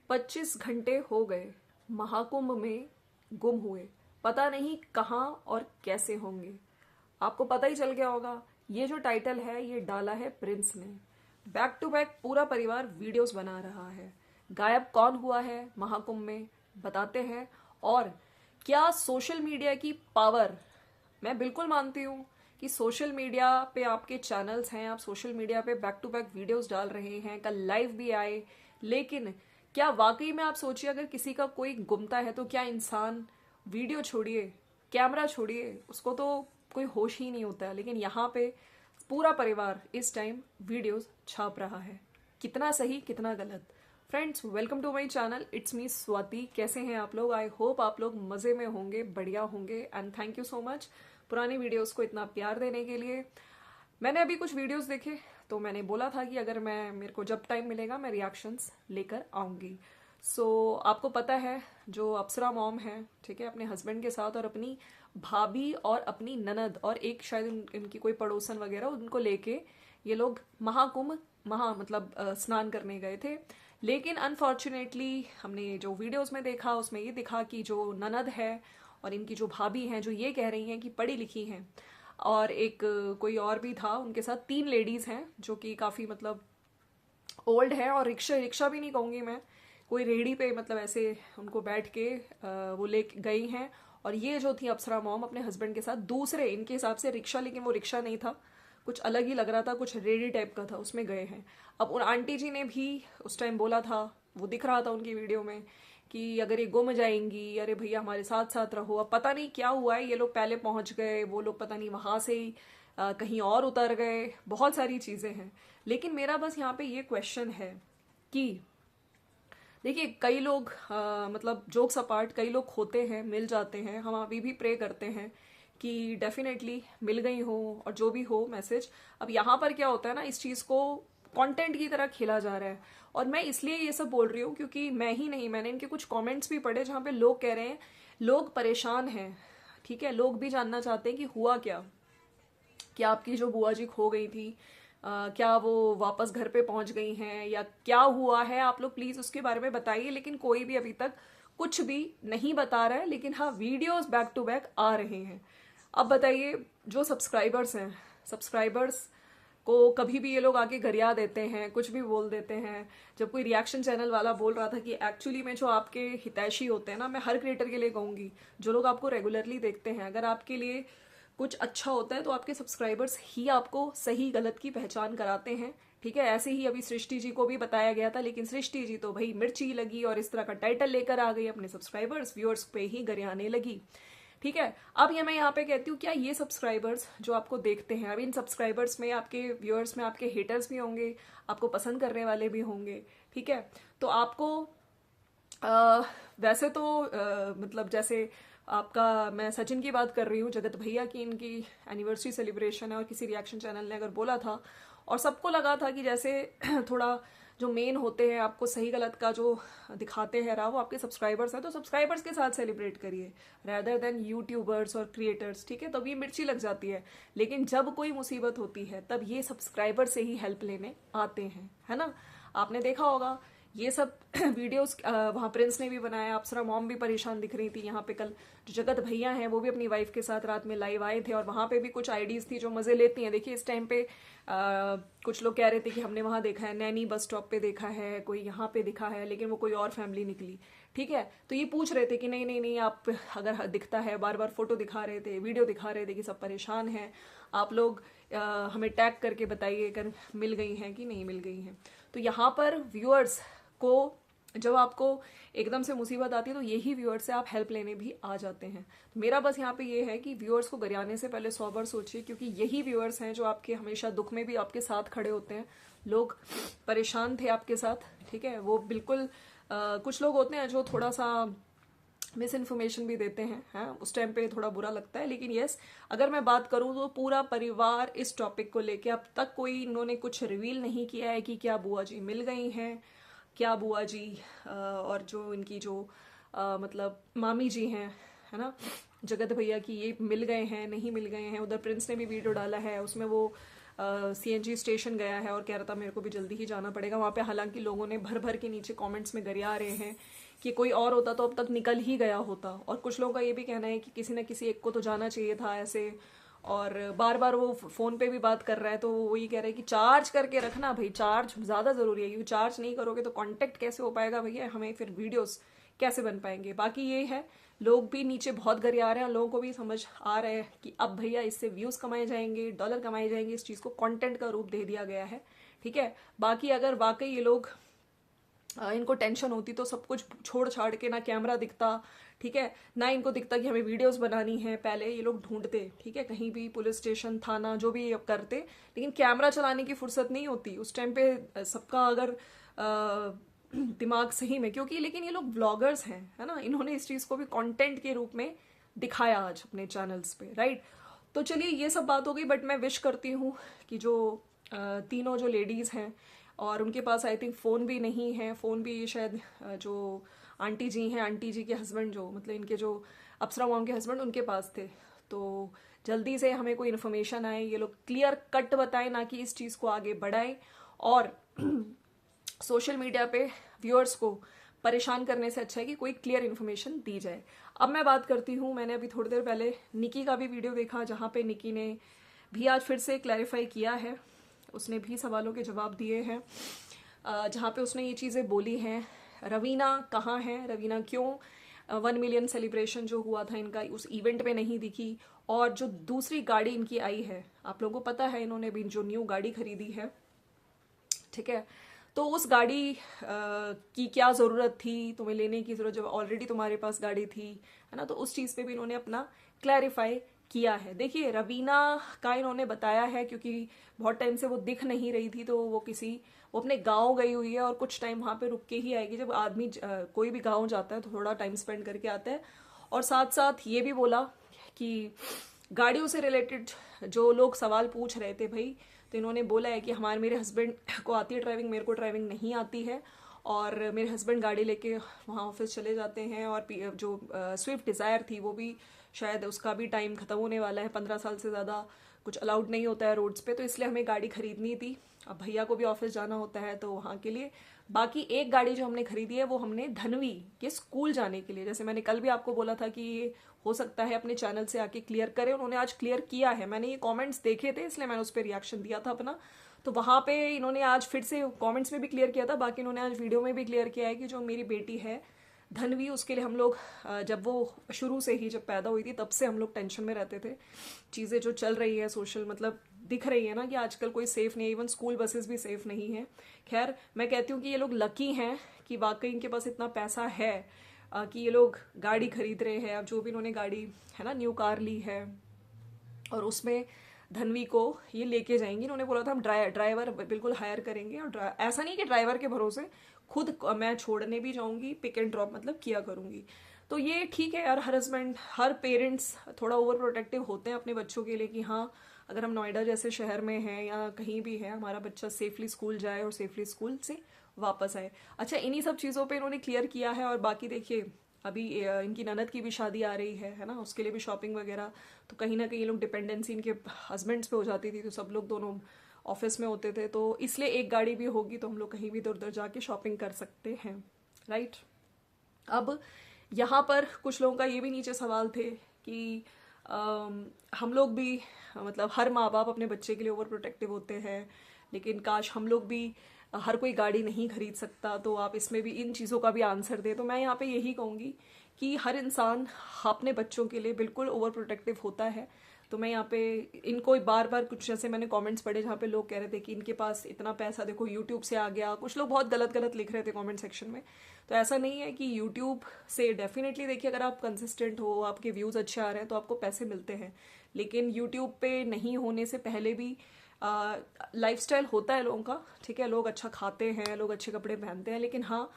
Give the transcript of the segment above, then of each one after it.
25 घंटे हो गए महाकुंभ में गुम हुए, पता नहीं कहाँ और कैसे होंगे। आपको पता ही चल गया होगा, ये जो टाइटल है ये डाला है प्रिंस ने। बैक टू बैक पूरा परिवार वीडियोस बना रहा है। गायब कौन हुआ है महाकुंभ में, बताते हैं। और क्या सोशल मीडिया की पावर, मैं बिल्कुल मानती हूँ कि सोशल मीडिया पे आपके चैनल्स हैं, आप सोशल मीडिया पे बैक टू बैक वीडियोस डाल रहे हैं, कल लाइव भी आए, लेकिन क्या वाकई में आप सोचिए अगर किसी का कोई गुमता है तो क्या इंसान वीडियो छोड़िए, कैमरा छोड़िए, उसको तो कोई होश ही नहीं होता है। लेकिन यहाँ पे पूरा परिवार इस टाइम वीडियोस छाप रहा है। कितना सही कितना गलत। Friends, welcome to my channel, it's me Swati. कैसे हैं आप लोग? आई होप आप लोग मज़े में होंगे, बढ़िया होंगे, and thank you so much पुरानी वीडियोस को इतना प्यार देने के लिए। मैंने अभी कुछ वीडियोस देखे तो मैंने बोला था कि अगर मेरे को जब टाइम मिलेगा मैं रिएक्शंस लेकर आऊँगी। आपको पता है जो अप्सरा मॉम है, ठीक है, अपने हस्बैंड के साथ और अपनी भाभी और अपनी ननद और एक शायद इनकी कोई पड़ोसन वगैरह, उनको लेके ये लोग महाकुंभ मतलब स्नान करने गए थे। लेकिन अनफॉर्चुनेटली हमने जो वीडियोस में देखा उसमें ये दिखा कि जो ननद है और इनकी जो भाभी हैं, जो ये कह रही हैं कि पढ़ी लिखी हैं, और एक कोई और भी था उनके साथ, 3 लेडीज़ हैं जो कि काफ़ी मतलब ओल्ड है, और रिक्शा रिक्शा भी नहीं कहूँगी मैं, कोई रेहड़ी पे मतलब ऐसे उनको बैठ के वो ले गई हैं। और ये जो थी अप्सरा मॉम अपने हस्बैंड के साथ दूसरे, इनके हिसाब से रिक्शा, लेकिन वो रिक्शा नहीं था, कुछ अलग ही लग रहा था, कुछ रेडी टाइप का था, उसमें गए हैं। अब उन आंटी जी ने भी उस टाइम बोला था, वो दिख रहा था उनकी वीडियो में, कि अगर ये गुम जाएंगी, अरे भैया हमारे साथ साथ रहो। अब पता नहीं क्या हुआ है, ये लोग पहले पहुंच गए, वो लोग पता नहीं वहां से ही कहीं और उतर गए, बहुत सारी चीजें हैं। लेकिन मेरा बस यहाँ पे ये क्वेश्चन है कि देखिए, कई लोग मतलब जोक्स अपार्ट, कई लोग खोते हैं, मिल जाते हैं, हम अभी भी प्रे करते हैं कि डेफिनेटली मिल गई हो, और जो भी हो मैसेज। अब यहाँ पर क्या होता है ना, इस चीज़ को कंटेंट की तरह खेला जा रहा है। और मैं इसलिए ये सब बोल रही हूँ क्योंकि मैं ही नहीं, मैंने इनके कुछ कमेंट्स भी पढ़े जहाँ पे लोग कह रहे हैं, लोग परेशान हैं, ठीक है, लोग भी जानना चाहते हैं कि हुआ क्या, क्या आपकी जो बुआ जी खो गई थी, क्या वो वापस घर पे पहुंच गई हैं या क्या हुआ है, आप लोग प्लीज उसके बारे में बताइए। लेकिन कोई भी अभी तक कुछ भी नहीं बता रहा है, लेकिन हाँ वीडियोस बैक टू बैक आ रहे हैं। अब बताइए, जो सब्सक्राइबर्स हैं, सब्सक्राइबर्स को कभी भी ये लोग आके गरिया देते हैं, कुछ भी बोल देते हैं। जब कोई रिएक्शन चैनल वाला बोल रहा था कि एक्चुअली में जो आपके हितैषी होते हैं ना, मैं हर क्रिएटर के लिए कहूंगी, जो लोग आपको रेगुलरली देखते हैं, अगर आपके लिए कुछ अच्छा होता है तो आपके सब्सक्राइबर्स ही आपको सही गलत की पहचान कराते हैं, ठीक है। ऐसे ही अभी सृष्टि जी को भी बताया गया था, लेकिन सृष्टि जी तो भाई मिर्ची लगी और इस तरह का टाइटल लेकर आ गई, अपने सब्सक्राइबर्स व्यूअर्स पे ही गरियाने लगी, ठीक है। अब ये मैं यहाँ पे कहती हूँ, क्या ये सब्सक्राइबर्स जो आपको देखते हैं, अब इन सब्सक्राइबर्स में, आपके व्यूअर्स में, आपके हेटर्स भी होंगे, आपको पसंद करने वाले भी होंगे, ठीक है। तो आपको वैसे तो मतलब जैसे आपका, मैं सचिन की बात कर रही हूँ, जगत भैया की इनकी एनिवर्सरी सेलिब्रेशन है और किसी रिएक्शन चैनल ने अगर बोला था और सबको लगा था कि जैसे थोड़ा जो मेन होते हैं आपको सही गलत का जो दिखाते हैं राह, वो आपके सब्सक्राइबर्स हैं, तो सब्सक्राइबर्स के साथ सेलिब्रेट करिए रादर देन यूट्यूबर्स और क्रिएटर्स, ठीक है। तब ये मिर्ची लग जाती है। लेकिन जब कोई मुसीबत होती है तब ये सब्सक्राइबर से ही हेल्प लेने आते हैं, है ना। आपने देखा होगा ये सब वीडियोस वहाँ प्रिंस ने भी बनाया, अप्सरा मॉम भी परेशान दिख रही थी। यहाँ पे कल जो जगत भैया हैं वो भी अपनी वाइफ के साथ रात में लाइव आए थे, और वहाँ पे भी कुछ आईडीज थी जो मजे लेती हैं। देखिए इस टाइम पे कुछ लोग कह रहे थे कि हमने वहाँ देखा है, नैनी बस स्टॉप पे देखा है, कोई यहाँ पे दिखा है, लेकिन वो कोई और फैमिली निकली, ठीक है। तो ये पूछ रहे थे कि नहीं नहीं नहीं, आप अगर दिखता है, बार बार फोटो दिखा रहे थे, वीडियो दिखा रहे थे कि सब परेशान हैं, आप लोग हमें टैग करके बताइए अगर मिल गई हैं कि नहीं मिल गई हैं। तो यहाँ पर व्यूअर्स को जब आपको एकदम से मुसीबत आती है तो यही व्यूअर्स से आप हेल्प लेने भी आ जाते हैं। तो मेरा बस यहाँ पे ये है कि व्यूअर्स को गरियाने से पहले 100 बार सोचिए, क्योंकि यही व्यूअर्स हैं जो आपके हमेशा दुख में भी आपके साथ खड़े होते हैं। लोग परेशान थे आपके साथ, ठीक है, वो बिल्कुल कुछ लोग होते हैं जो थोड़ा सा मिस इन्फॉर्मेशन भी देते हैं, हाँ, उस टाइम पे थोड़ा बुरा लगता है। लेकिन यस, अगर मैं बात करूँ तो पूरा परिवार इस टॉपिक को लेके, अब तक कोई इन्होंने कुछ रिवील नहीं किया है कि क्या बुआ जी मिल गई हैं, क्या बुआ जी और जो इनकी जो मतलब मामी जी हैं, है ना, जगत भैया की, ये मिल गए हैं नहीं मिल गए हैं। उधर प्रिंस ने भी वीडियो डाला है, उसमें वो सीएनजी स्टेशन गया है और कह रहा था मेरे को भी जल्दी ही जाना पड़ेगा वहाँ पे। हालांकि लोगों ने भर भर के नीचे कमेंट्स में गरिया रहे हैं कि कोई और होता तो अब तक निकल ही गया होता। और कुछ लोगों का ये भी कहना है कि किसी न किसी एक को तो जाना चाहिए था ऐसे। और बार बार वो फ़ोन पे भी बात कर रहा है, तो वो ये कह रहे हैं कि चार्ज करके रखना भाई, चार्ज ज़्यादा ज़रूरी है, क्योंकि चार्ज नहीं करोगे तो कांटेक्ट कैसे हो पाएगा भैया, हमें फिर वीडियोस कैसे बन पाएंगे। बाकी ये है, लोग भी नीचे बहुत गरिया रहे हैं, लोगों को भी समझ आ रहा है कि अब भैया इससे व्यूज़ कमाए जाएंगे, डॉलर कमाए जाएंगे, इस चीज़ को कंटेंट का रूप दे दिया गया है। ठीक है, बाकी अगर वाकई ये लोग इनको टेंशन होती तो सब कुछ छोड़ छाड़ के, ना कैमरा दिखता, ठीक है, ना इनको दिखता कि हमें वीडियोस बनानी है, पहले ये लोग ढूंढते, ठीक है, कहीं भी पुलिस स्टेशन थाना जो भी करते, लेकिन कैमरा चलाने की फुर्सत नहीं होती उस टाइम पे सबका। अगर दिमाग सही में, क्योंकि लेकिन ये लोग ब्लॉगर्स हैं, है ना, इन्होंने इस चीज़ को भी कंटेंट के रूप में दिखाया आज अपने चैनल्स पे, राइट। तो चलिए ये सब बात हो गई, बट मैं विश करती हूँ कि जो तीनों जो लेडीज़ हैं, और उनके पास आई थिंक फ़ोन भी नहीं है, फ़ोन भी शायद जो आंटी जी हैं, आंटी जी के हस्बैंड, जो मतलब इनके जो अप्सरा मॉम के हस्बैंड, उनके पास थे। तो जल्दी से हमें कोई इन्फॉर्मेशन आए, ये लोग क्लियर कट बताएं, ना कि इस चीज़ को आगे बढ़ाएं और सोशल मीडिया पे व्यूअर्स को परेशान करने से अच्छा है कि कोई क्लियर इन्फॉर्मेशन दी जाए। अब मैं बात करती हूँ, मैंने अभी थोड़ी देर पहले निकी का भी वीडियो देखा, जहाँ पे निकी ने भी आज फिर से क्लैरिफाई किया है, उसने भी सवालों के जवाब दिए हैं, जहाँ पे उसने ये चीज़ें बोली हैं। रवीना कहाँ है, रवीना क्यों 1 मिलियन सेलिब्रेशन जो हुआ था इनका उस इवेंट पे नहीं दिखी, और जो दूसरी गाड़ी इनकी आई है, आप लोगों को पता है इन्होंने भी जो न्यू गाड़ी खरीदी है, ठीक है, तो उस गाड़ी की क्या ज़रूरत थी तुम्हें लेने की, ज़रूरत जब ऑलरेडी तुम्हारे पास गाड़ी थी, है ना। तो उस चीज़ पे भी इन्होंने अपना क्लैरिफाई किया है। देखिए रवीना का इन्होंने बताया है, क्योंकि बहुत टाइम से वो दिख नहीं रही थी, तो वो अपने गांव गई हुई है और कुछ टाइम वहाँ पे रुक के ही आएगी। जब आदमी कोई भी गांव जाता है तो थोड़ा टाइम स्पेंड करके आता है। और साथ साथ ये भी बोला कि गाड़ियों से रिलेटेड जो लोग सवाल पूछ रहे थे भाई, तो इन्होंने बोला है कि मेरे हस्बैंड को आती है ड्राइविंग, मेरे को ड्राइविंग नहीं आती है, और मेरे हस्बैंड गाड़ी लेके वहाँ ऑफिस चले जाते हैं। और जो स्विफ्ट डिज़ायर थी वो भी शायद उसका भी टाइम ख़त्म होने वाला है, 15 साल से ज़्यादा कुछ अलाउड नहीं होता है रोड्स पे, तो इसलिए हमें गाड़ी खरीदनी थी। अब भैया को भी ऑफिस जाना होता है तो वहाँ के लिए। बाकी एक गाड़ी जो हमने खरीदी है वो हमने धनवी के स्कूल जाने के लिए, जैसे मैंने कल भी आपको बोला था कि ये हो सकता है अपने चैनल से आके क्लियर करें, उन्होंने आज क्लियर किया है। मैंने ये कमेंट्स देखे थे इसलिए मैंने उस पर रिएक्शन दिया था अपना, तो वहाँ पे इन्होंने आज फिर से कमेंट्स में भी क्लियर किया था, बाकी इन्होंने आज वीडियो में भी क्लियर किया है कि जो मेरी बेटी है धनवी, उसके लिए हम लोग जब वो शुरू से ही जब पैदा हुई थी तब से हम लोग टेंशन में रहते थे। चीज़ें जो चल रही है सोशल, मतलब दिख रही है ना कि आजकल कोई सेफ नहीं है, इवन स्कूल बसेस भी सेफ नहीं है। खैर मैं कहती हूँ कि ये लोग लकी हैं कि वाकई इनके पास इतना पैसा है कि ये लोग गाड़ी खरीद रहे हैं। अब जो भी इन्होंने गाड़ी है ना न्यू कार ली है, और उसमें धनवी को ये लेके जाएंगी। इन्होंने बोला था हम ड्राइवर बिल्कुल हायर करेंगे, और ऐसा नहीं कि ड्राइवर के भरोसे खुद मैं छोड़ने भी जाऊंगी, पिक एंड ड्रॉप मतलब किया करूंगी। तो ये ठीक है यार, हर हस्बैंड हर पेरेंट्स थोड़ा ओवर प्रोटेक्टिव होते हैं अपने बच्चों के लिए कि हाँ अगर हम नोएडा जैसे शहर में हैं या कहीं भी है, हमारा बच्चा सेफली स्कूल जाए और सेफली स्कूल से वापस आए। अच्छा, इन्हीं सब चीज़ों पे इन्होंने क्लियर किया है। और बाकी देखिए अभी इनकी ननद की भी शादी आ रही है ना, उसके लिए भी शॉपिंग वगैरह, तो कहीं ना कहीं ये लोग डिपेंडेंसी इनके हस्बैंड्स पे हो जाती थी, तो सब लोग दोनों ऑफिस में होते थे, तो इसलिए एक गाड़ी भी होगी तो हम लोग कहीं भी इधर उधर जाके शॉपिंग कर सकते हैं, राइट। अब यहाँ पर कुछ लोगों का ये भी नीचे सवाल थे कि हम लोग भी मतलब हर माँ बाप अपने बच्चे के लिए ओवर प्रोटेक्टिव होते हैं, लेकिन काश हम लोग भी हर कोई गाड़ी नहीं खरीद सकता, तो आप इसमें भी इन चीज़ों का भी आंसर दें। तो मैं यहाँ पे यही कहूँगी कि हर इंसान अपने बच्चों के लिए बिल्कुल ओवर प्रोटेक्टिव होता है। तो मैं यहाँ पे इनको बार बार कुछ जैसे मैंने कमेंट्स पढ़े जहाँ पे लोग कह रहे थे कि इनके पास इतना पैसा देखो यूट्यूब से आ गया, कुछ लोग बहुत गलत गलत लिख रहे थे कमेंट सेक्शन में। तो ऐसा नहीं है कि यूट्यूब से डेफिनेटली देखिए अगर आप कंसिस्टेंट हो, आपके व्यूज़ अच्छे आ रहे हैं तो आपको पैसे मिलते हैं, लेकिन यूट्यूब पे नहीं होने से पहले भी लाइफस्टाइल होता है लोगों का, ठीक है, लोग अच्छा खाते हैं, लोग अच्छे कपड़े पहनते हैं, लेकिन हाँ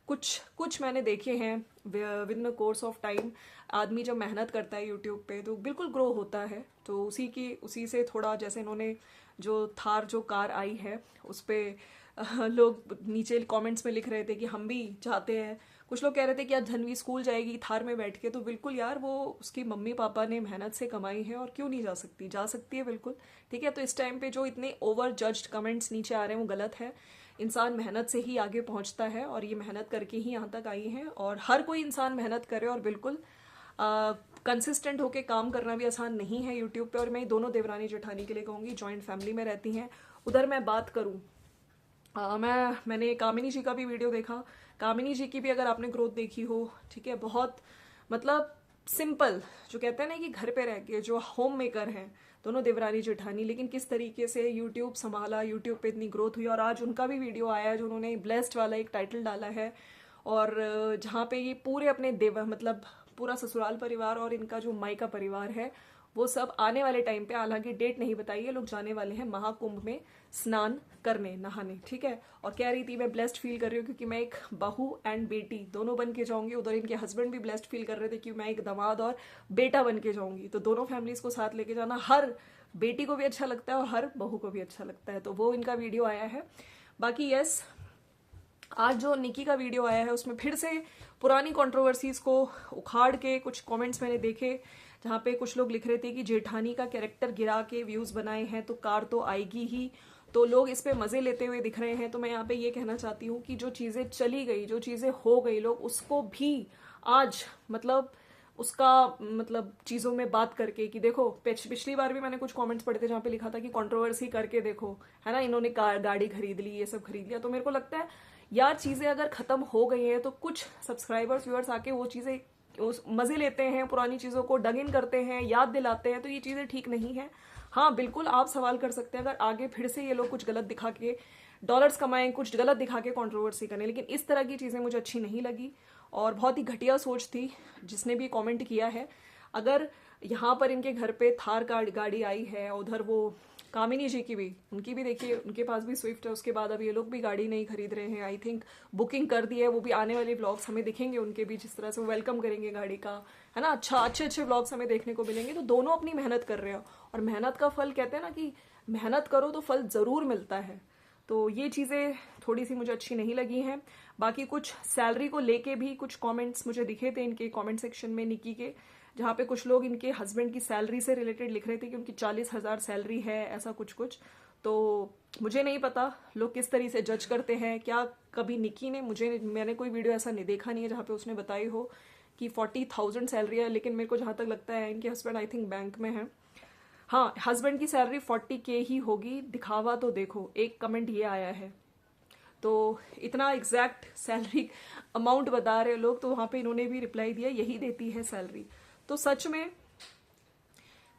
कुछ मैंने देखे हैं with in course of time आदमी जब मेहनत करता है यूट्यूब पे तो बिल्कुल ग्रो होता है। तो उसी से थोड़ा, जैसे इन्होंने जो थार जो कार आई है उस पर लोग नीचे कमेंट्स में लिख रहे थे कि हम भी चाहते हैं। कुछ लोग कह रहे थे कि आज धन्वी स्कूल जाएगी थार में बैठ के, तो बिल्कुल यार, वो उसकी मम्मी पापा ने मेहनत से कमाई है और क्यों नहीं जा सकती, जा सकती है बिल्कुल। ठीक है, तो इस टाइम पे जो इतने ओवर जज्ड कमेंट्स नीचे आ रहे हैं वो गलत है। इंसान मेहनत से ही आगे पहुंचता है और ये मेहनत करके ही यहाँ तक आई है, और हर कोई इंसान मेहनत करे, और बिल्कुल कंसिस्टेंट होके काम करना भी आसान नहीं है यूट्यूब पे। और मैं दोनों देवरानी जेठानी के लिए कहूँगी, जॉइंट फैमिली में रहती हैं। उधर मैं बात करूँ, मैंने कामिनी जी का भी वीडियो देखा। कामिनी जी की भी अगर आपने ग्रोथ देखी हो, ठीक है, बहुत मतलब सिंपल, जो कहते हैं ना कि घर पे रह के जो होम मेकर हैं दोनों देवरानी जेठानी, लेकिन किस तरीके से यूट्यूब संभाला, यूट्यूब पे इतनी ग्रोथ हुई। और आज उनका भी वीडियो आया है जो उन्होंने ब्लेस्ड वाला एक टाइटल डाला है, और जहाँ पे ये पूरे अपने मतलब पूरा ससुराल परिवार और इनका जो मायका परिवार है वो सब आने वाले टाइम पे, हालांकि डेट नहीं बताई है, लोग जाने वाले हैं महाकुंभ में स्नान करने, नहाने। ठीक है, और कह रही थी मैं ब्लेस्ड फील कर रही हूँ क्योंकि मैं एक बहू एंड बेटी दोनों बन के जाऊंगी। उधर इनके हस्बैंड भी ब्लेस्ड फील कर रहे थे कि मैं एक दामाद और बेटा बन के जाऊंगी। तो दोनों फैमिलीज को साथ लेके जाना हर बेटी को भी अच्छा लगता है और हर बहू को भी अच्छा लगता है। तो वो इनका वीडियो आया है। बाकी यस, आज जो निकी का वीडियो आया है उसमें फिर से पुरानी कंट्रोवर्सीज को उखाड़ के कुछ कमेंट्स मैंने देखे, जहाँ पे कुछ लोग लिख रहे थे कि जेठानी का कैरेक्टर गिरा के व्यूज बनाए हैं तो कार तो आएगी ही, तो लोग इस पे मजे लेते हुए दिख रहे हैं। तो मैं यहाँ पे ये कहना चाहती हूँ कि जो चीजें चली गई, जो चीजें हो गई, लोग उसको भी आज मतलब उसका मतलब चीजों में बात करके कि देखो, पिछली बार भी मैंने कुछ कमेंट्स पढ़े थे जहाँ पे लिखा था कि कंट्रोवर्सी करके देखो, है ना, इन्होंने कार गाड़ी खरीद ली, ये सब खरीद लिया। तो मेरे को लगता है यार, चीजें अगर खत्म हो गई हैं तो कुछ सब्सक्राइबर्स व्यूअर्स आके वो चीजें मजे लेते हैं, पुरानी चीजों को डग इन करते हैं, याद दिलाते हैं, तो ये चीजें ठीक नहीं है। हाँ बिल्कुल, आप सवाल कर सकते हैं अगर आगे फिर से ये लोग कुछ गलत दिखा के डॉलर्स कमाएं, कुछ गलत दिखा के कंट्रोवर्सी करें, लेकिन इस तरह की चीजें मुझे अच्छी नहीं लगी और बहुत ही घटिया सोच थी जिसने भी कमेंट किया है। अगर यहाँ पर इनके घर पे थार गाड़ी आई है, उधर वो कामिनी जी की भी, उनकी भी देखिए, उनके पास भी स्विफ्ट है, उसके बाद अब ये लोग भी गाड़ी नहीं खरीद रहे हैं, आई थिंक बुकिंग कर दी है। वो भी आने वाले व्लॉग्स हमें दिखेंगे उनके भी, जिस तरह से वो वेलकम करेंगे गाड़ी का, है ना, अच्छे व्लॉग्स हमें देखने को मिलेंगे। तो दोनों अपनी मेहनत कर रहे हैं और मेहनत का फल, कहते हैं ना कि मेहनत करो तो फल जरूर मिलता है। तो ये चीज़ें थोड़ी सी मुझे अच्छी नहीं लगी हैं। बाकी कुछ सैलरी को लेके भी कुछ कमेंट्स मुझे दिखे थे इनके कमेंट सेक्शन में निकी के, जहाँ पे कुछ लोग इनके हस्बैंड की सैलरी से रिलेटेड लिख रहे थे कि उनकी 40,000 सैलरी है, ऐसा कुछ। तो मुझे नहीं पता लोग किस तरीके से जज करते हैं। क्या कभी निकी ने, मैंने कोई वीडियो ऐसा नहीं देखा नहीं है जहाँ पे उसने बताई हो कि 40,000 सैलरी है, लेकिन मेरे को जहाँ तक लगता है इनके हस्बैंड आई थिंक बैंक में है। हाँ, हस्बैंड की सैलरी 40K ही होगी, दिखावा तो देखो, एक कमेंट ये आया है। तो इतना एग्जैक्ट सैलरी अमाउंट बता रहे लोग, तो वहां पे इन्होंने भी रिप्लाई दिया यही देती है सैलरी। तो सच में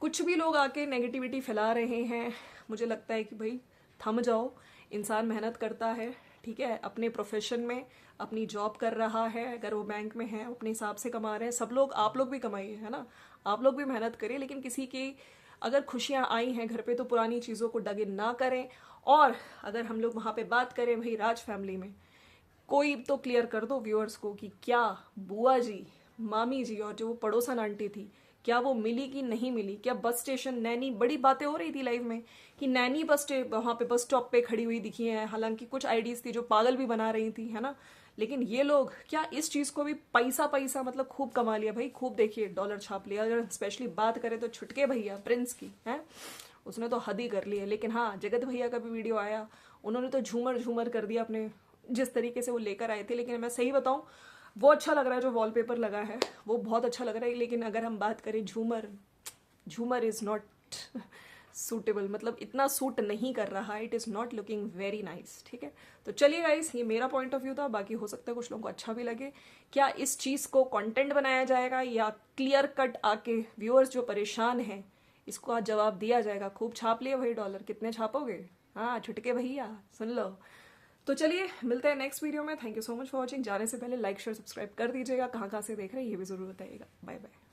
कुछ भी लोग आके नेगेटिविटी फैला रहे हैं, मुझे लगता है कि भाई थम जाओ। इंसान मेहनत करता है, ठीक है, अपने प्रोफेशन में अपनी जॉब कर रहा है, अगर वो बैंक में है अपने हिसाब से कमा रहे हैं। सब लोग, आप लोग भी कमाइए, है ना, आप लोग भी मेहनत करिए, लेकिन किसी की अगर खुशियां आई हैं घर पे तो पुरानी चीज़ों को डग इन ना करें। और अगर हम लोग वहाँ पे बात करें भाई राज फैमिली में, कोई तो क्लियर कर दो व्यूअर्स को कि क्या बुआ जी, मामी जी और जो वो पड़ोसन आंटी थी, क्या वो मिली कि नहीं मिली? क्या बस स्टेशन नैनी, बड़ी बातें हो रही थी लाइव में कि नैनी वहां पे बस स्टॉप पे खड़ी हुई दिखी है, हालांकि कुछ आईडीज थी जो पागल भी बना रही थी, है ना। लेकिन ये लोग क्या इस चीज को भी पैसा मतलब खूब कमा लिया भाई, खूब देखिए डॉलर छाप लिया। अगर स्पेशली बात करें तो छुटके भैया प्रिंस की, है, उसने तो हद ही कर ली है। लेकिन हाँ, जगत भैया का भी वीडियो आया, उन्होंने तो झूमर कर दिया अपने जिस तरीके से वो लेकर आए थे। लेकिन मैं सही बताऊं, वो अच्छा लग रहा है, जो वॉलपेपर लगा है वो बहुत अच्छा लग रहा है। लेकिन अगर हम बात करें झूमर इज नॉट सूटेबल, मतलब इतना सूट नहीं कर रहा, it is not looking very nice. ठीक है, तो चलिए गाइस, ये मेरा पॉइंट ऑफ व्यू था, बाकी हो सकता है कुछ लोगों को अच्छा भी लगे। क्या इस चीज को कंटेंट बनाया जाएगा या क्लियर कट आके व्यूअर्स जो परेशान हैं इसको आज जवाब दिया जाएगा? खूब छाप लिए भाई डॉलर, कितने छापोगे? हाँ छुटके भैया, सुन लो। तो चलिए मिलते हैं नेक्स्ट वीडियो में। Thank you so much for watching. जाने से पहले लाइक शेयर सब्सक्राइब कर दीजिएगा, कहाँ से देख रहे हैं ये भी जरूर बताइएगा। Bye bye.